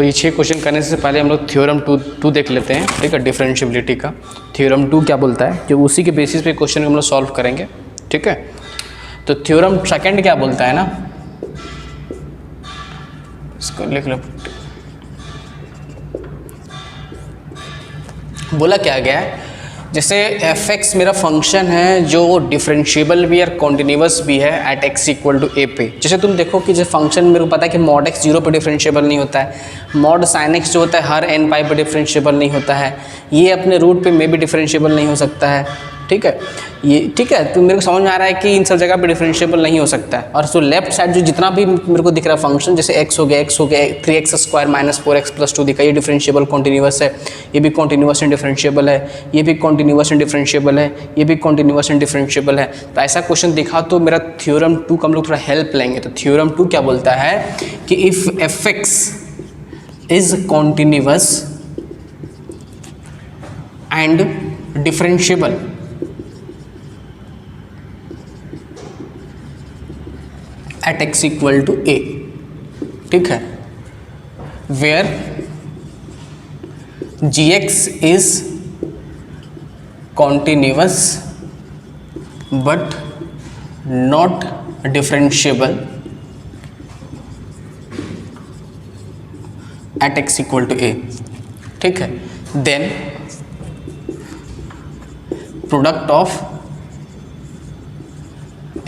तो ये 6 क्वेश्चन करने से पहले हम लोग थ्योरम टू देख लेते हैं, ठीक है, डिफरेंशिएबिलिटी का। थ्योरम 2 क्या बोलता है, जो उसी के बेसिस पे क्वेश्चन हम लोग सॉल्व करेंगे, ठीक है। तो थ्योरम सेकंड क्या बोलता है ना, इसको लिख लो। बोला क्या गया है, जैसे f(x) मेरा फंक्शन है जो डिफरेंशिएबल भी है और कॉन्टिन्यूस भी है at x equal to a पे। जैसे तुम देखो कि जो फंक्शन मेरे को पता है कि मॉड x 0 पे डिफरेंशिएबल नहीं होता है, मॉड sin x जो होता है हर n पाई पे डिफरेंशिएबल नहीं होता है, ये अपने रूट पे में भी डिफरेंशिएबल नहीं हो सकता है, ठीक है। ये ठीक है, तो मेरे को समझ में आ रहा है कि इन सब जगह पे डिफरेंशिएबल नहीं हो सकता है। और सो लेफ्ट साइड जो जितना भी मेरे को दिख रहा है फंक्शन, जैसे x हो गया 3x² माइनस 4x प्लस 2 दिखा, ये डिफरेंशिएबल कॉन्टिन्यूस है, ये भी कॉन्टिन्यूस एंड डिफरेंशिएबल है, ये भी कॉन्टिन्यूस एंड डिफरेंशिएबल है, ये भी कॉन्टिन्यूस एंड डिफरेंशिएबल है। तो ऐसा क्वेश्चन दिखा तो मेरा थ्योरम 2 का हम लोग थोड़ा हेल्प लेंगे। तो थ्योरम 2 क्या बोलता है कि if f(x) is continuous and differentiable at x equal to a, ठीक है, where gx is continuous but not differentiable at x equal to a, ठीक है, then product of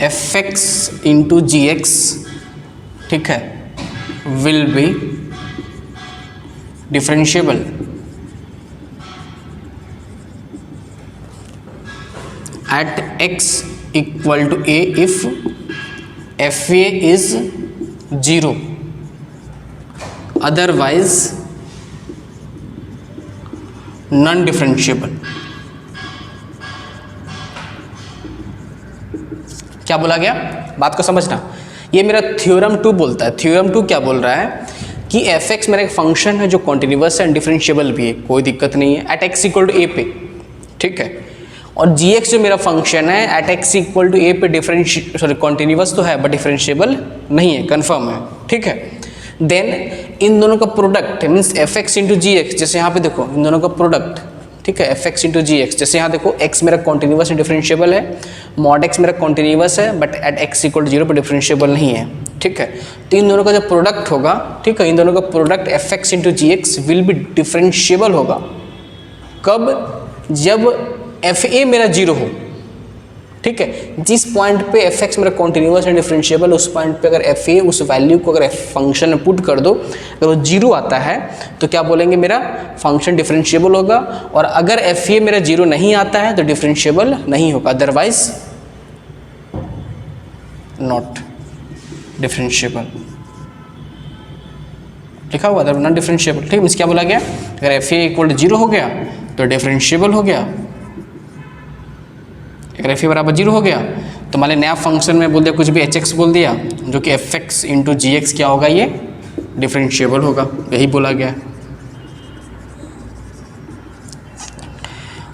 f(x) into gx, ठीक है, will be differentiable at x equal to a if fa is 0, otherwise non differentiable. क्या बोला गया, बात को समझना। ये मेरा थ्योरम 2 बोलता है। थ्योरम 2 क्या बोल रहा है कि f(x) मेरा एक फंक्शन है जो कॉन्टिन्यूस है एंड डिफरेंशिएबल भी है, कोई दिक्कत नहीं है, at x equal to a पे, ठीक है। और gx जो मेरा फंक्शन है at x equal to a पे कॉन्टिन्यूस तो है बट डिफरेंशिएबल नहीं है, कन्फर्म है, ठीक है। देन इन दोनों का product means f(x) into gx, जैसे यहाँ पे देखो इन दोनों का प्रोडक्ट, ठीक है, f(x) इंटू gx, जैसे यहाँ देखो x मेरा कॉन्टिन्यूस एंड डिफरेंशिएबल है, मॉड x मेरा कॉन्टिन्यूस है but at x equal to 0 पर डिफरेंशिएबल नहीं है, ठीक है। तो इन दोनों का जो प्रोडक्ट होगा, ठीक है, इन दोनों का product f(x) into gx will be differentiable होगा कब, जब fa मेरा 0 हो, ठीक है। जिस पॉइंट पे f(x) मेरा कॉन्टिन्यूस एंड डिफरेंशिएबल, उस पॉइंट पे अगर fa उस वैल्यू को अगर फंक्शन में पुट कर दो, अगर वो 0 आता है तो क्या बोलेंगे, मेरा फंक्शन डिफरेंशिएबल होगा। और अगर fa मेरा 0 नहीं आता है तो डिफरेंशिएबल नहीं होगा, अदरवाइज नॉट डिफरेंशिएबल, लिखा हुआ अदर नॉट डिफरेंशिएबल, ठीक है। मीन्स क्या बोला गया, अगर fa इक्वल टू 0 हो गया तो डिफरेंशिएबल हो गया, अगर fa बराबर 0 हो गया तो मान लिया नया फंक्शन में बोल दिया कुछ भी hx बोल दिया, जो कि f(x) इंटू gx क्या होगा, ये डिफरेंशिएबल होगा, यही बोला गया है।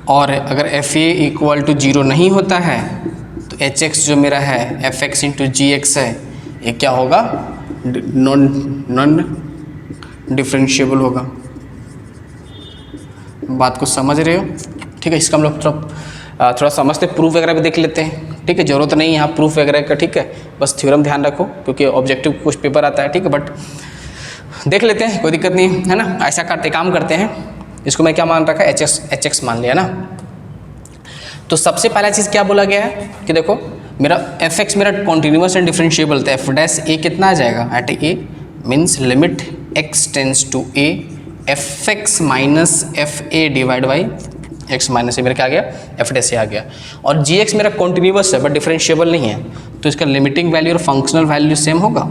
और अगर fa इक्वल टू 0 नहीं होता है तो hx जो मेरा है f(x) इंटू gx है, ये क्या होगा, नॉन डिफरेंशिएबल होगा। बात को समझ रहे हो, ठीक है। इसका हम लोग थोड़ा समझते, प्रूफ वगैरह भी देख लेते हैं, ठीक है। जरूरत नहीं है यहाँ प्रूफ वगैरह का, ठीक है, बस थ्योरम ध्यान रखो क्योंकि ऑब्जेक्टिव कुछ पेपर आता है, ठीक है, बट देख लेते हैं, कोई दिक्कत नहीं है ना। ऐसा काम करते हैं, इसको मैं क्या मान रखा है, hx मान लिया ना। तो सबसे पहला चीज़ क्या बोला गया है कि देखो मेरा f(x) मेरा कॉन्टिन्यूस एंड डिफरेंशिएबल, तो f' कितना आ जाएगा, at a means limit x tends to a f(x) minus fa divide by x minus A, मेरा क्या आ गया, f' आ गया। और gx मेरा कॉन्टिन्यूस है बट डिफरेंशिएबल नहीं है, तो इसका लिमिटिंग वैल्यू और फंक्शनल वैल्यू सेम होगा,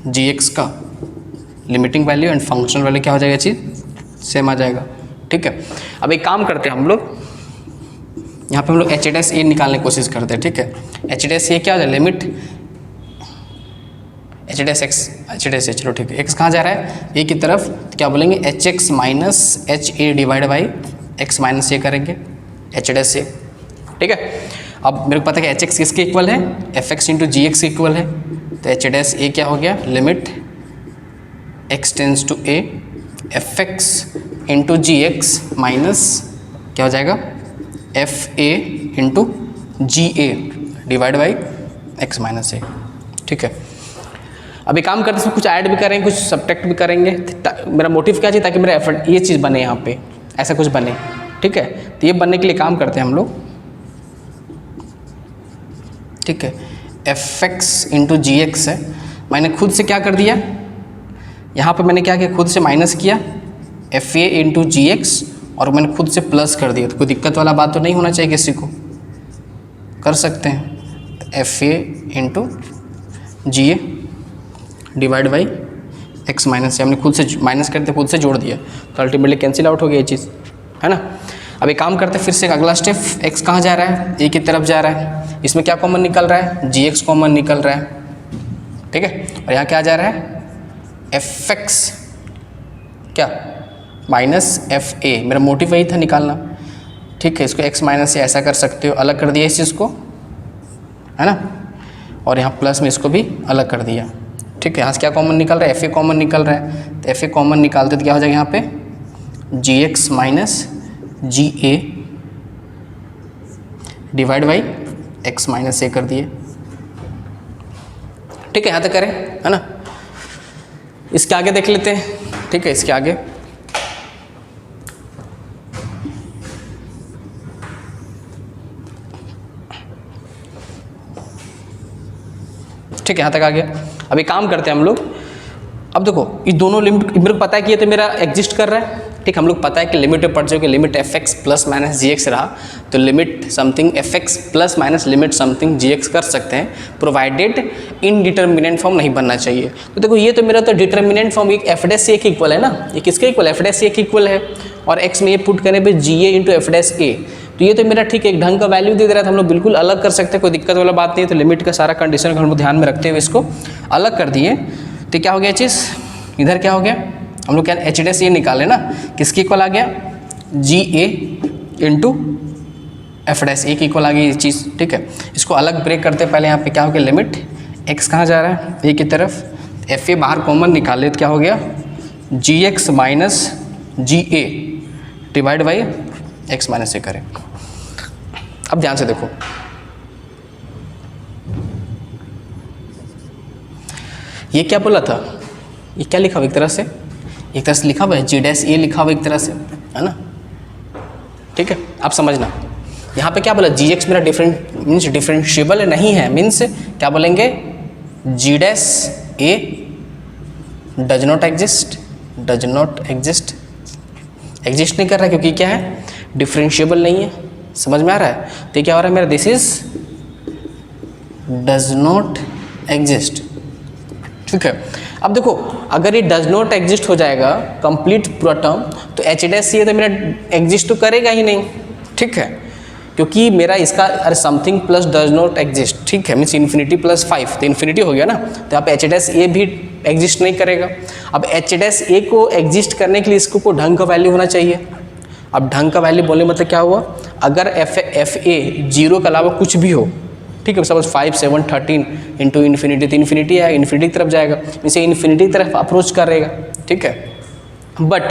gx का limiting value and functional value क्या हो जाएगा, चीज़ सेम आ जाएगा, ठीक है। अब एक काम करते हैं हम लोग, यहाँ पे हम लोग h' निकालने की कोशिश करते हैं, ठीक है। h' क्या हो जाए, लिमिट h'(x) चलो ठीक है, x कहाँ जा रहा है, a की तरफ, तो क्या बोलेंगे hx minus ha divide by x minus a करेंगे h', ठीक है। अब मेरे को पता है कि hx किसके इक्वल है, f(x) इंटू gx के इक्वल है, तो h' क्या हो गया, limit x tends to a f x into g x minus क्या हो जाएगा f a into g a divide by x minus a. ठीक है, अभी काम करते इसमें कुछ ऐड भी करेंगे, कुछ सब्ट्रैक्ट भी करेंगे। मेरा मोटिव क्या चाहिए, ताकि मेरा एफर्ट ये चीज़ बने, यहाँ पे ऐसा कुछ बने। ठीक है, तो ये बनने के लिए काम करते हैं हम लोग। ठीक है, f x into g x है, मैंने खुद से क्या कर दिया, यहाँ पे मैंने क्या किया, खुद से माइनस किया f a into g x, और मैंने खुद से प्लस कर दिया। तो कोई दिक्कत वाला बात तो नहीं होना चाहिए, किसी को कर सकते हैं। F a into g a divide by x minus a, हमने खुद से माइनस करते खुद से जोड़ दिया, तो अल्टीमेटली कैंसिल आउट हो गया ये चीज़, है ना। अभी काम करते फिर से अगला स्टेप, एक्स कहाँ जा रहा है, ए की तरफ जा रहा है, इसमें क्या कॉमन निकल रहा है, जी एक्स कॉमन निकल रहा है। ठीक है, और यहाँ क्या जा रहा है, एफ एक्स क्या माइनस एफ ए, मेरा मोटिव वही था निकालना। ठीक है, इसको एक्स माइनस से ऐसा कर सकते हो, अलग कर दिया इस चीज़ को, है ना, और यहाँ प्लस में इसको भी अलग कर दिया। ठीक है, यहाँ से क्या कॉमन निकल रहा है, एफ ए कॉमन निकल रहा है, तो एफ ए कॉमन निकालते तो क्या हो जाएगा यहाँ पे g x minus g a divide by x minus a कर दिए। ठीक है, यहाँ तक करें, है ना। इसके आगे देख लेते हैं। ठीक है, इसके आगे ठीक है, यहाँ तक आ गया। अभी काम करते हैं हम लोग। अब देखो ये दोनों लिमिट मेरे को पता है कि ये तो मेरा एग्जिस्ट कर रहा है। ठीक, हम लोग पता है कि लिमिट पे पढ़ चुके, limit f x plus minus g x रहा, तो limit something f x plus minus limit something g x कर सकते हैं, प्रोवाइडेड इनडिटर्मिनेंट फॉर्म नहीं बनना चाहिए। तो देखो ये तो मेरा तो डिटर्मिनेंट फॉर्म एक एफ डैश ए के इक्वल है ना, ये किसके इक्वल, एफ डैश ए के इक्वल है, और एक्स में ये पुट करने पे जी ए इंटू एफ डैश ए, तो ये तो मेरा ठीक एक ढंग का वैल्यू दे रहा था, हम लोग बिल्कुल अलग कर सकते हैं, कोई दिक्कत वाला बात नहीं है। तो लिमिट का सारा कंडीशन को हम लोग ध्यान में रखते हुए इसको अलग कर दिए, तो क्या हो गया चीज़, इधर क्या हो गया, हम लोग क्या एच डैश ए निकाले ना, किसके इक्वल आ गया, जी ए इंटू एफ डैश ए की इक्वल आ गई ये चीज़। ठीक है, इसको अलग ब्रेक करते पहले यहाँ पे क्या हो गया, लिमिट एक्स कहाँ जा रहा है, ए की तरफ, एफ ए बाहर कॉमन निकाले तो क्या हो गया, g x minus g a divide by x minus a करें। अब ध्यान से देखो, ये क्या बोला था, ये क्या लिखा हुआ एक तरह से लिखा हुआ है जी डैश ए लिखा हुआ एक तरह से, है ना। ठीक है, आप समझना, यहाँ पे क्या बोला, जी एक्स मेरा मीन्स डिफरेंशिएबल नहीं है, मीन्स क्या बोलेंगे, g dash a does not exist exist नहीं कर रहा, क्योंकि क्या है, डिफरेंशिएबल नहीं है। समझ में आ रहा है, तो क्या हो रहा है मेरा, this is does not exist. ठीक है, अब देखो अगर ये डज नॉट एग्जिस्ट हो जाएगा कंप्लीट पूरा टर्म, तो एच डैश ये तो मेरा एग्जिस्ट तो करेगा ही नहीं। ठीक है, क्योंकि मेरा इसका अरे something plus does not exist, ठीक है, मीन्स इन्फिनिटी प्लस 5, तो इन्फिनिटी हो गया ना, तो यहाँ पे एच डैश ए भी एग्जिस्ट नहीं करेगा। अब एच डैश ए को एग्जिस्ट करने के लिए इसको कोई ढंग का वैल्यू होना चाहिए। अब ढंग का वैल्यू बोलने मतलब क्या हुआ, अगर एफ ए जीरो के अलावा कुछ भी हो, ठीक है, सपोज 5, 7, 13 इंटू इन्फिनिटी, तो इन्फिनिटी है, इन्फिनिटी की तरफ जाएगा, इसे इन्फिनिटी की तरफ अप्रोच करेगा। ठीक है, बट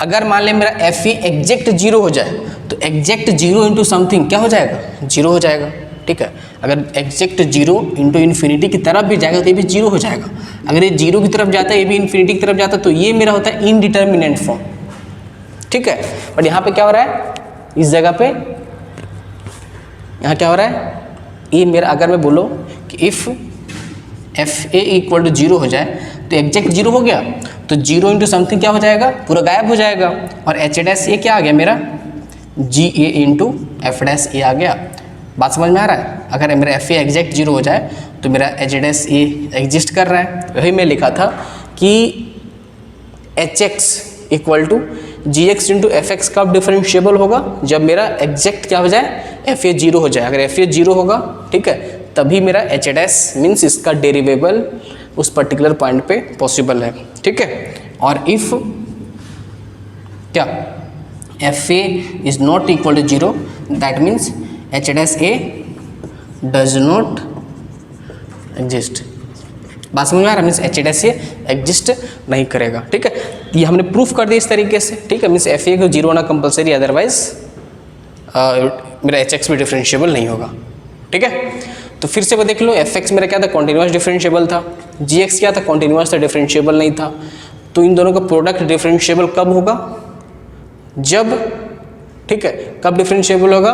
अगर मान लें मेरा एफ ए एग्जैक्ट जीरो हो जाए, तो एग्जैक्ट जीरो इंटू समथिंग क्या हो जाएगा, जीरो हो जाएगा। ठीक है, अगर एग्जैक्ट जीरो इंटू इन्फिनिटी की तरफ भी जाएगा तो ये भी जीरो हो जाएगा। अगर ये जीरो की तरफ जाता है, ये भी इन्फिनिटी की तरफ जाता है, तो ये मेरा होता है इनडिटर्मिनेंट फॉर्म। ठीक है, बट यहाँ पे क्या हो रहा है, इस जगह पे यहाँ क्या हो रहा है, ये मेरा अगर मैं बोलो कि if f a equal to zero हो जाए, तो एग्जैक्ट जीरो हो गया, तो जीरो इंटू समथिंग क्या हो जाएगा, पूरा गायब हो जाएगा, और एच डैश ए क्या आ गया मेरा, जी ए इंटू एफ डैश ए आ गया। बात समझ में आ रहा है, अगर मेरा एफ ए एग्जैक्ट जीरो हो जाए तो मेरा एच डैश ए एग्जिस्ट कर रहा है। वही मैं लिखा था कि h x equal to g x into f x कब डिफरेंशिएबल होगा, जब मेरा एग्जैक्ट क्या हो जाए, एफ ए जीरो हो जाए। अगर एफ ए जीरो होगा, ठीक है, तभी मेरा एच डैश मीन्स इसका डेरिवेबल उस पर्टिकुलर पॉइंट पे पॉसिबल है। ठीक है, और इफ क्या f a is not equal to zero, that means h dash a does not exist. बात समझ में आ रहा है, means h dash a exist नहीं करेगा। ठीक है, ये हमने प्रूफ कर दिया इस तरीके से, ठीक है। मीन्स एफ ए को जीरो होना कंपलसरी, अदरवाइज मेरा एच एक्स भी डिफरेंशिएबल नहीं होगा, ठीक है। तो फिर से वो देख लो, एफ एक्स मेरा क्या था, कॉन्टिन्यूस डिफरेंशिएबल था, जी एक्स क्या था, कॉन्टिन्यूस था, डिफरेंशिएबल नहीं था। तो इन दोनों का प्रोडक्ट डिफरेंशिएबल कब होगा, जब, ठीक है, कब डिफरेंशिएबल होगा,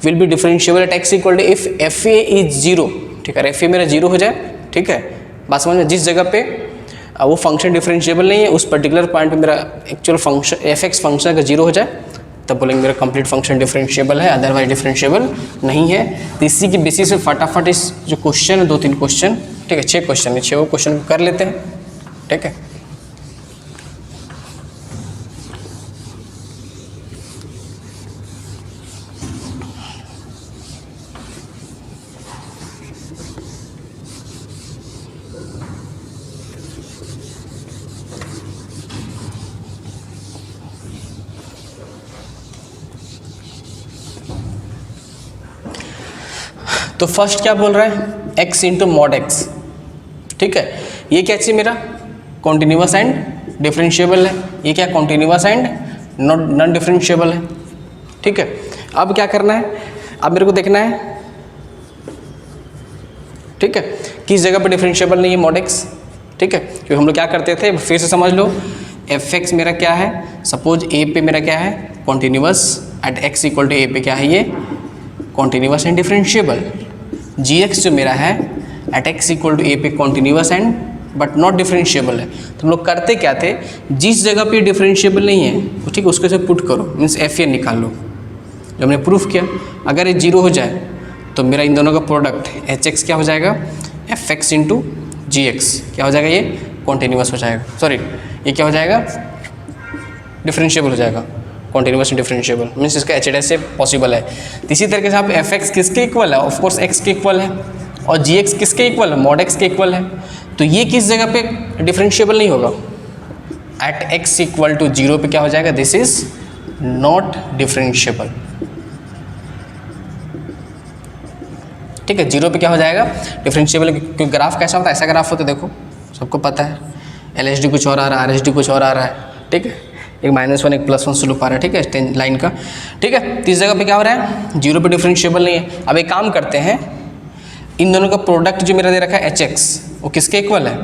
will be differentiable at x equal to if f a is zero, ठीक है। एफ ए मेरा जीरो हो जाए, ठीक है, बात समझ में, जिस जगह पे वो फंक्शन डिफरेंशिएबल नहीं है, उस पर्टिकुलर पॉइंट पे मेरा actual function F x function अगर जीरो हो जाए, तब बोलेंगे मेरा कंप्लीट फंक्शन डिफरेंशिएबल है, अदरवाइज डिफरेंशिएबल नहीं है। तो इसी की बेसिस पे फटाफट इस जो क्वेश्चन है, 2-3 क्वेश्चन, ठीक है, 6 क्वेश्चन है, 6 क्वेश्चन कर लेते हैं, ठीक है। तो फर्स्ट क्या बोल रहा है, x इंटू मॉड एक्स, ठीक है। ये क्या चीज़ मेरा कॉन्टिन्यूस एंड डिफरेंशिएबल है, ये क्या कॉन्टिन्यूस एंड नॉन डिफरेंशिएबल है, ठीक है। अब क्या करना है, अब मेरे को देखना है, ठीक है, किस जगह पे डिफरेंशिएबल नहीं है मॉड एक्स, ठीक है। क्योंकि हम लोग क्या करते थे, फिर से समझ लो, एफ एक्स मेरा क्या है, सपोज ए पे मेरा क्या है, continuous, at x equal to a पे क्या है, ये continuous and differentiable. G x जो मेरा है at x equal to a पे continuous and but not differentiable है। तो हम लोग करते क्या थे, जिस जगह पे डिफरेंशिएबल नहीं है, तो ठीक है, उसके साथ पुट करो, मीन्स एफ ए निकाल लो। जो हमने प्रूफ किया, अगर ये जीरो हो जाए तो मेरा इन दोनों का प्रोडक्ट एच एक्स क्या हो जाएगा, F x into g x क्या हो जाएगा, ये कॉन्टिन्यूस हो जाएगा, सॉरी ये क्या हो जाएगा, डिफरेंशिएबल हो जाएगा, कॉन्टिन्यूस डिफरेंशिएबल, मीन्स इसका एच से पॉसिबल है। इसी तरीके से आप एफ एक्स किसके इक्वल है, ऑफकोर्स एक्स के इक्वल है, और जी एक्स किसके इक्वल है, मॉड एक्स के इक्वल है। तो ये किस जगह पे डिफरेंशिएबल नहीं होगा, at x equal to zero पे क्या हो जाएगा, दिस इज नॉट डिफरेंशिएबल, ठीक है। जीरो पे क्या हो जाएगा, डिफरेंशिएबल, क्योंकि ग्राफ कैसा होता है, ऐसा ग्राफ होता है, देखो सबको पता है, एल एच डी कुछ और आ रहा है, आर एच डी कुछ और आ रहा है, ठीक है, एक -1 एक +1 स्लोप आ रहा है, ठीक है, 10 लाइन का, ठीक है। तीस जगह पे क्या हो रहा है, जीरो पे डिफरेंशिएबल नहीं है। अब एक काम करते हैं, इन दोनों का प्रोडक्ट जो मेरा दे रखा है एच एक्स, वो किसके इक्वल है,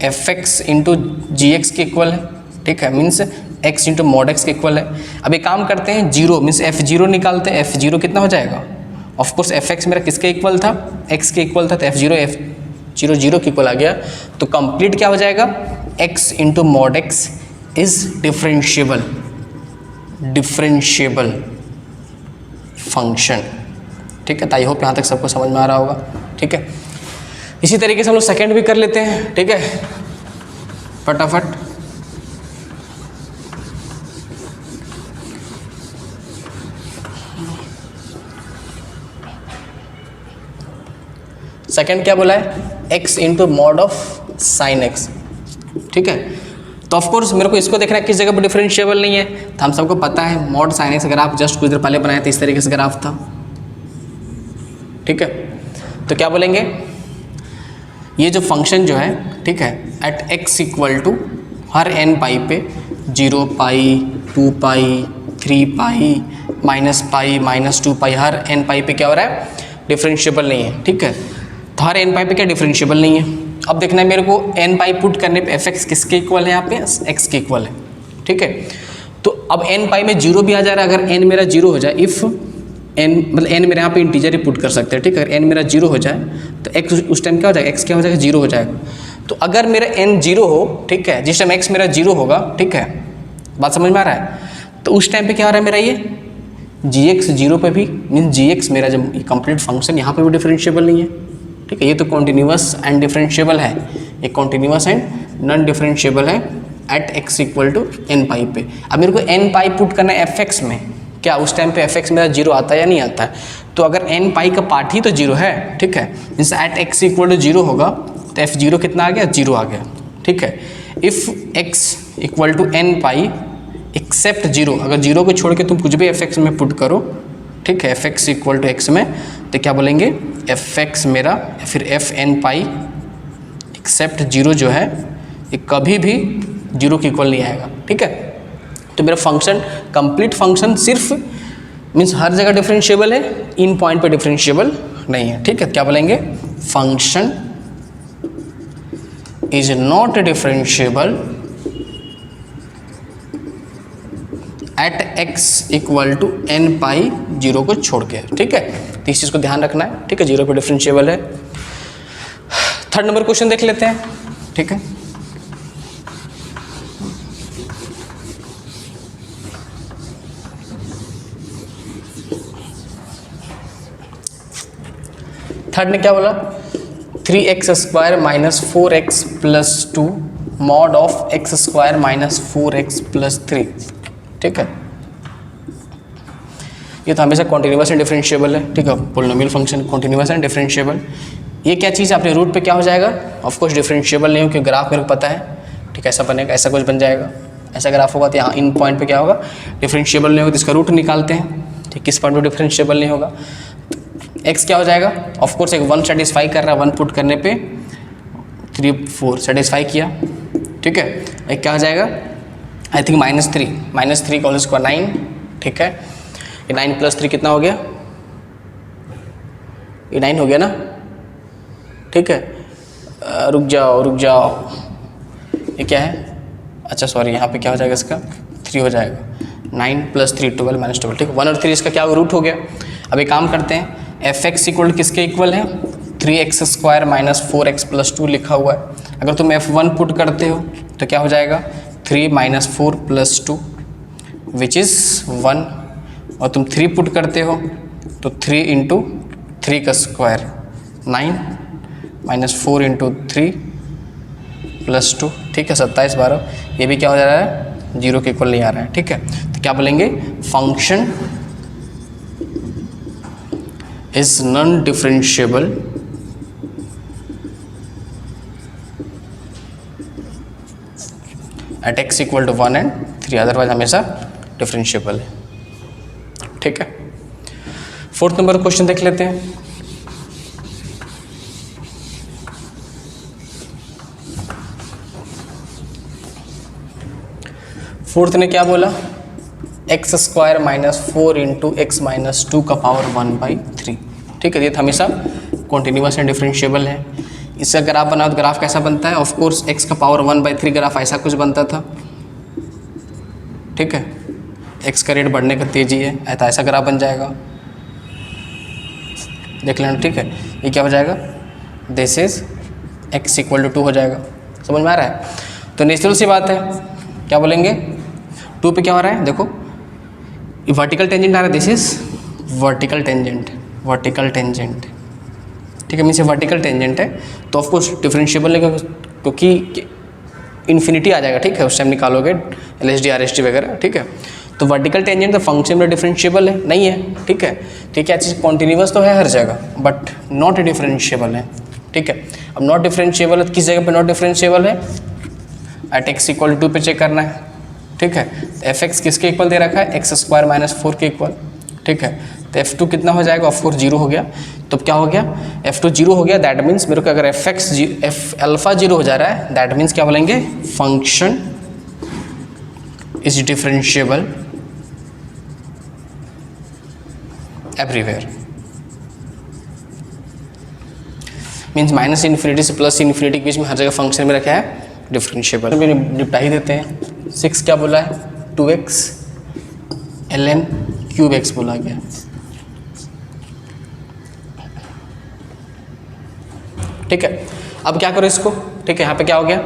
f x into g x के इक्वल है, ठीक है, means x into mod x के इक्वल है। अब एक काम करते हैं, जीरो मीन्स एफ जीरो निकालते हैं, एफ जीरो कितना हो जाएगा, ऑफकोर्स एफ एक्स मेरा किसके इक्वल था, एक्स के इक्वल था, तो एफ जीरो जीरो के इक्वल आ गया। तो कंप्लीट क्या हो जाएगा, x into mod x is differentiable function, ठीक है। तो आई होप यहाँ तक सबको समझ में आ रहा होगा, ठीक है। इसी तरीके से हम लोग सेकेंड भी कर लेते हैं, ठीक है, फटाफट। सेकेंड क्या बोला है, x into mod of sine x, ठीक है। तो ऑफकोर्स मेरे को इसको देखना है किस जगह पर डिफरेंशिएबल नहीं है, तो हम सबको पता है mod sine x graph just कुछ देर पहले बनाया था, इस तरीके से ग्राफ था, ठीक है। तो क्या बोलेंगे, ये जो फंक्शन जो है, ठीक है, एट एक्स इक्वल टू हर n पाई पे 0 पाई 2 पाई 3 पाई -पाई -2 पाई, हर n पाई पे क्या हो रहा है, डिफरेंशिएबल नहीं है, ठीक है। तो हर n पाई पे क्या डिफरेंशिएबल नहीं है। अब देखना है मेरे को n पाई पुट करने पे एफ एक्स किसके इक्वल है, यहाँ पे x के इक्वल है, ठीक है। तो अब n पाई में 0 भी आ जा रहा है, अगर n मेरा 0 हो जाए, इफ़ n मतलब n मेरे यहाँ पे इंटीजर ही पुट कर सकते हैं, ठीक है। अगर n मेरा 0 हो जाए तो x उस टाइम क्या हो जाएगा, x क्या हो जाएगा, 0 हो जाएगा। तो अगर मेरा n 0 हो, ठीक है, जिस टाइम x मेरा 0 होगा, ठीक है, बात समझ में आ रहा है, तो उस टाइम पे क्या हो रहा है मेरा, ये gx 0 पे भी मीन gx मेरा जब कंप्लीट फंक्शन यहाँ पे भी डिफरेंशिएबल नहीं है, ठीक है। ये तो कॉन्टिन्यूस एंड डिफरेंशिएबल है, ये कॉन्टिन्यूस एंड नॉन डिफरेंशिएबल है at x equal to n pi पे। अब मेरे को n पाई पुट करना है एफ एक्स में, क्या उस टाइम पे एफ एक्स मेरा 0 आता है या नहीं आता है। तो अगर n पाई का पार्ट ही तो 0 है, ठीक है, means at x equal to 0 होगा, तो एफ 0 कितना आ गया, 0 आ गया, ठीक है। If x equal to n pi except 0, अगर 0 को छोड़ के तुम कुछ भी एफ एक्स में पुट करो, ठीक है, f x equal to x में, तो क्या बोलेंगे, एफ एक्स मेरा फिर एफ n पाई एक्सेप्ट 0 जो है, ये कभी भी जीरो के इक्वल नहीं आएगा, ठीक है। तो मेरा फंक्शन, कंप्लीट फंक्शन सिर्फ मीन्स हर जगह डिफरेंशिएबल है, इन पॉइंट पे डिफरेंशिएबल नहीं है, ठीक है। क्या बोलेंगे, function is not differentiable at x equal to n pi zero को छोड़ के, ठीक है। तो इस चीज़ को ध्यान रखना है, ठीक है, जीरो पे डिफरेंशिएबल है। थर्ड नंबर क्वेश्चन देख लेते हैं, ठीक है। थर्ड ने क्या बोला, 3x square minus 4x plus 2 mod of x square minus 4x plus 3, ठीक है। ये तो हमेशा कॉन्टिन्यूअस एंड डिफरेंशिएबल है, ठीक है, polynomial function continuous and differentiable. ये क्या चीज़ है, अपने रूट पे क्या हो जाएगा, ऑफ कोर्स डिफरेंशिएबल नहीं हो, क्योंकि ग्राफ मेरे को पता है, ठीक है, ऐसा बनेगा, ऐसा कुछ बन जाएगा, ऐसा ग्राफ होगा तो यहाँ इन पॉइंट पे क्या होगा, डिफरेंशिएबल नहीं होगा, तो इसका रूट निकालते हैं, ठीक, किस पॉइंट पे डिफरेंशिएबल नहीं होगा। x क्या हो जाएगा, ऑफ कोर्स एक 1 सेटिस्फाई कर रहा है, 1 पुट करने पे 3 4 सेटिस्फाई किया, ठीक है। एक क्या हो जाएगा, आई थिंक -3 का होल स्क्वायर 9, ठीक है। ये 9 प्लस 3 कितना हो गया, ये 9 हो गया ना, ठीक है। रुक जाओ, ये क्या है, अच्छा सॉरी, यहाँ पे क्या हो जाएगा, इसका 3 हो जाएगा, 9 प्लस 3 12 माइनस 12, ठीक है। 1 और 3 इसका क्या रूट हो गया। अब एक काम करते हैं, f(x) इक्वल किसके इक्वल है, 3x square minus 4x plus 2 लिखा हुआ है। अगर तुम f1 पुट करते हो तो क्या हो जाएगा, 3 माइनस 4 प्लस 2 विच इज़ 1, और तुम 3 पुट करते हो तो 3 इंटू 3 का स्क्वायर 9 माइनस 4 इंटू 3 प्लस 2, ठीक है, 27 12। ये भी क्या हो जा रहा है, जीरो के इक्वल नहीं आ रहा है, ठीक है। तो क्या बोलेंगे, function is non-differentiable at x equal to 1 and 3, otherwise हमेशा डिफरेंशिएबल है, ठीक है। फोर्थ नंबर क्वेश्चन देख लेते हैं। फोर्थ ने क्या बोला, x square minus 4 into x minus 2 का पावर 1/3, ठीक है। ये तो हमेशा कॉन्टिन्यूअस एंड डिफरेंशिएबल है। इसका ग्राफ बनाओ तो ग्राफ कैसा बनता है, ऑफ कोर्स एक्स का पावर 1/3 ग्राफ ऐसा कुछ बनता था, ठीक है। एक्स का रेट बढ़ने का तेजी है तो ऐसा ग्राफ बन जाएगा, देख लेना, ठीक है। ये क्या हो जाएगा, this is x equal to 2 हो जाएगा, समझ में आ रहा है। तो नेचुरल सी बात है, क्या बोलेंगे, 2 पे क्या हो रहा है, देखो वर्टिकल टेंजेंट आ रहा है, दिस इज वर्टिकल टेंजेंट, ठीक है, मीन्स वर्टिकल टेंजेंट है तो ऑफकोर्स डिफरेंशिएबल नहीं, क्योंकि इन्फिनिटी आ जाएगा, ठीक है, उस टाइम निकालोगे LSD RST वगैरह, ठीक है। तो वर्टिकल टेंजेंट तो फंक्शन में डिफरेंशिएबल है नहीं है, ठीक है। तो क्या चीज़ कॉन्टिन्यूअस तो है हर जगह बट नॉट डिफरेंशिएबल है, ठीक है। अब नॉट डिफरेंशिएबल है, किस जगह पे नॉट डिफरेंशिएबल है, एट x इक्वल 2 पे चेक करना है, ठीक है। तो f(x) किसके इक्वल दे रखा है, एक्स स्क्वायर माइनस 4 के इक्वल, ठीक है। तो f2 कितना हो जाएगा, ऑफ कोर्स 0 हो गया, तो क्या हो गया, f2 0 हो गया, दैट मीन्स मेरे को अगर f अल्फा 0 हो जा रहा है, दैट मीन्स क्या बोलेंगे, function is differentiable everywhere, means minus infinity से प्लस इन्फिनिटी के बीच में हर जगह फंक्शन में रखा है डिफरेंशिएबल। भी निपटा ही देते हैं। 6 क्या बोला है, 2x ln क्यूब x बोला गया, ठीक है। अब क्या करो इसको, ठीक है, यहाँ पे क्या हो गया,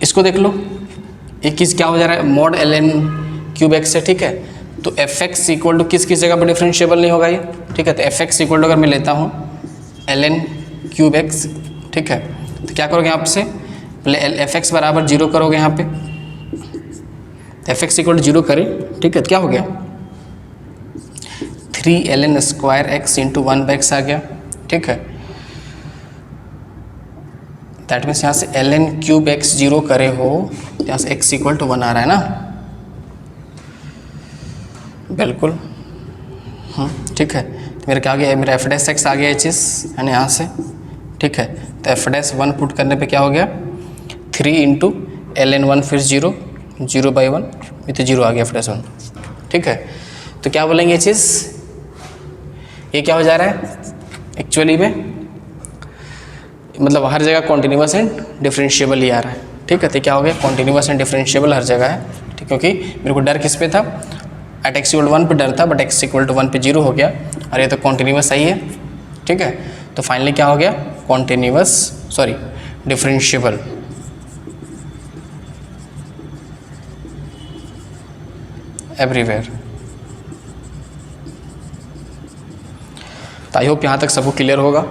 इसको देख लो, एक चीज़ क्या हो जा रहा है, मॉड ln क्यूब x है, ठीक है। तो f(x) इक्वल टू किस जगह पर डिफरेंशिएबल नहीं होगा ये, ठीक है। तो f(x) इक्वल टू अगर मैं लेता हूँ ln क्यूब x, ठीक है, तो क्या करोगे यहाँ से, पहले f(x) बराबर 0 करोगे, यहाँ पे f(x) इक्वल टू 0 करें, ठीक है। तो क्या हो गया, 3 ln square x into 1/x आ गया, ठीक है। दैट मीन्स यहाँ से ln क्यूब x 0 करे हो, यहाँ से x इक्वल टू 1 आ रहा है ना, बिल्कुल, ठीक है। तो मेरा क्या आ गया, मेरा f(x) आ गया ये चीज़, है ना, यहाँ से, ठीक है। तो f(1) पुट करने पे क्या हो गया, 3 इंटू ln1 फिर 0, 0/1, ये तो 0 आ गया फिर S1। ठीक है, तो क्या बोलेंगे ये चीज़, ये क्या हो जा रहा है एक्चुअली में, मतलब हर जगह कॉन्टिन्यूस एंड डिफरेंशिएबल ही आ रहा है। ठीक है, तो क्या हो गया, कॉन्टिन्यूस एंड डिफरेंशिएबल हर जगह है। ठीक, क्योंकि मेरे को डर किस पे था, एट x=1 पे डर था, बट x=1 पे 0 हो गया, और ये तो कॉन्टिन्यूस सही है। ठीक है, तो फाइनली क्या हो गया, कॉन्टिन्यूस सॉरी डिफरेंशिएबल एवरीवेयर। तो आई होप यहाँ तक सबको क्लियर होगा।